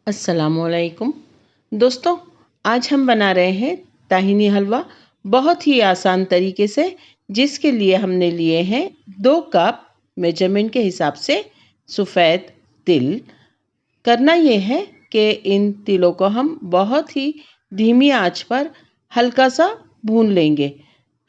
अस्सलामुअलैकुम दोस्तों, आज हम बना रहे हैं ताहिनी हलवा बहुत ही आसान तरीके से, जिसके लिए हमने लिए हैं 2 कप मेजरमेंट के हिसाब से सफ़ेद तिल। करना ये है कि इन तिलों को हम बहुत ही धीमी आंच पर हल्का सा भून लेंगे।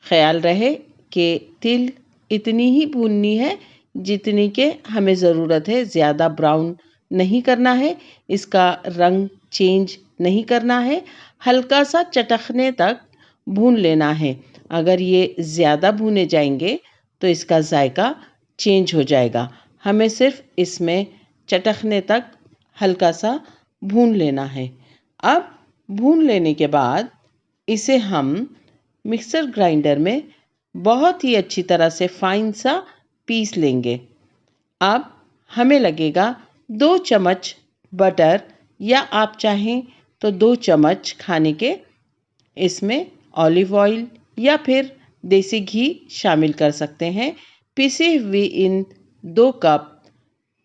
ख्याल रहे कि तिल इतनी ही भूननी है जितनी के हमें ज़रूरत है, ज़्यादा ब्राउन नहीं करना है, इसका रंग चेंज नहीं करना है, हल्का सा चटकने तक भून लेना है। अगर ये ज़्यादा भुने जाएंगे तो इसका जायका चेंज हो जाएगा। हमें सिर्फ इसमें चटकने तक हल्का सा भून लेना है। अब भून लेने के बाद इसे हम मिक्सर ग्राइंडर में बहुत ही अच्छी तरह से फाइन सा पीस लेंगे। अब हमें लगेगा 2 चम्मच बटर, या आप चाहें तो 2 चम्मच खाने के इसमें ऑलिव ऑयल या फिर देसी घी शामिल कर सकते हैं। पिसी हुई इन 2 कप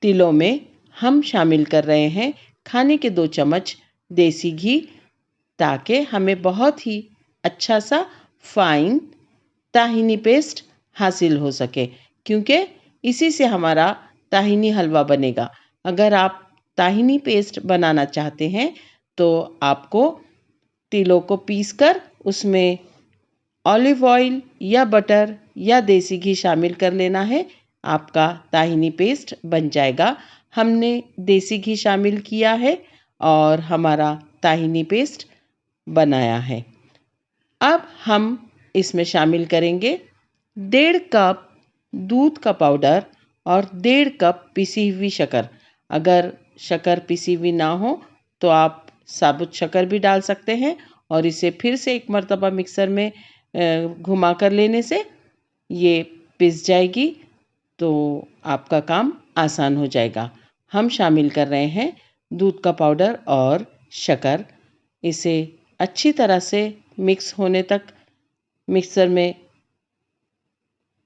तिलों में हम शामिल कर रहे हैं खाने के 2 चम्मच देसी घी, ताकि हमें बहुत ही अच्छा सा फाइन ताहिनी पेस्ट हासिल हो सके, क्योंकि इसी से हमारा ताहिनी हलवा बनेगा। अगर आप ताहिनी पेस्ट बनाना चाहते हैं तो आपको तिलों को पीसकर उसमें ऑलिव ऑयल या बटर या देसी घी शामिल कर लेना है। आपका ताहिनी पेस्ट बन जाएगा। हमने देसी घी शामिल किया है और हमारा ताहिनी पेस्ट बनाया है। अब हम इसमें शामिल करेंगे 1.5 कप दूध का पाउडर और 1.5 कप पिसी हुई शक्कर। अगर शक्कर पिसी हुई ना हो तो आप साबुत शक्कर भी डाल सकते हैं, और इसे फिर से एक मर्तबा मिक्सर में घुमा कर लेने से ये पिस जाएगी, तो आपका काम आसान हो जाएगा। हम शामिल कर रहे हैं दूध का पाउडर और शक्कर। इसे अच्छी तरह से मिक्स होने तक मिक्सर में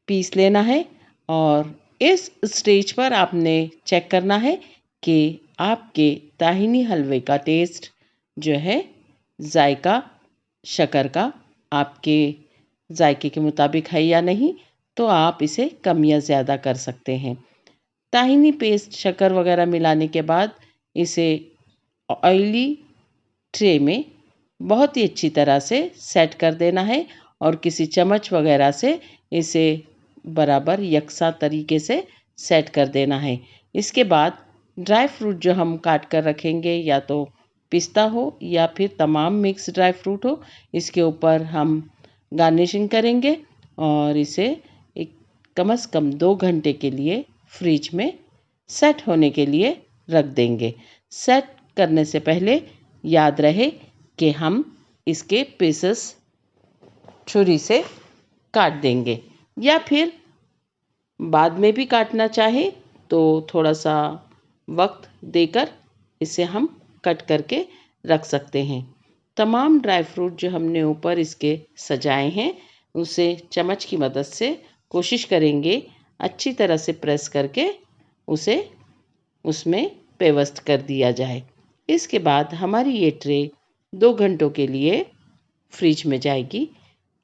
पीस लेना है, और इस स्टेज पर आपने चेक करना है कि आपके ताहिनी हलवे का टेस्ट जो है, जायका शक्कर का आपके जायके के मुताबिक है या नहीं, तो आप इसे कम या ज़्यादा कर सकते हैं। ताहिनी पेस्ट शक्कर वगैरह मिलाने के बाद इसे ऑयली ट्रे में बहुत ही अच्छी तरह से सेट कर देना है, और किसी चम्मच वगैरह से इसे बराबर यकसा तरीके से सेट कर देना है। इसके बाद ड्राई फ्रूट जो हम काट कर रखेंगे, या तो पिस्ता हो या फिर तमाम मिक्स ड्राई फ्रूट हो, इसके ऊपर हम गार्निशिंग करेंगे और इसे एक कम से कम 2 घंटे के लिए फ्रिज में सेट होने के लिए रख देंगे। सेट करने से पहले याद रहे कि हम इसके पीसेस छुरी से काट देंगे, या फिर बाद में भी काटना चाहे तो थोड़ा सा वक्त देकर इसे हम कट करके रख सकते हैं। तमाम ड्राई फ्रूट जो हमने ऊपर इसके सजाए हैं, उसे चम्मच की मदद से कोशिश करेंगे अच्छी तरह से प्रेस करके उसे उसमें पेवस्त कर दिया जाए। इसके बाद हमारी ये ट्रे 2 घंटों के लिए फ्रिज में जाएगी,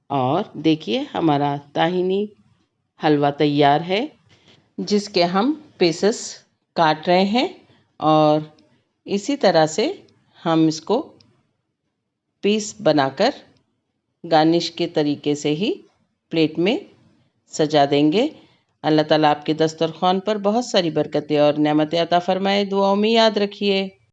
और देखिए हमारा ताहिनी हलवा तैयार है, जिसके हम पीसेस काट रहे हैं, और इसी तरह से हम इसको पीस बनाकर गार्निश के तरीके से ही प्लेट में सजा देंगे। अल्लाह ताला आपके दस्तरखान पर बहुत सारी बरकतें और नेमतें अता फरमाए। दुआओं में याद रखिए।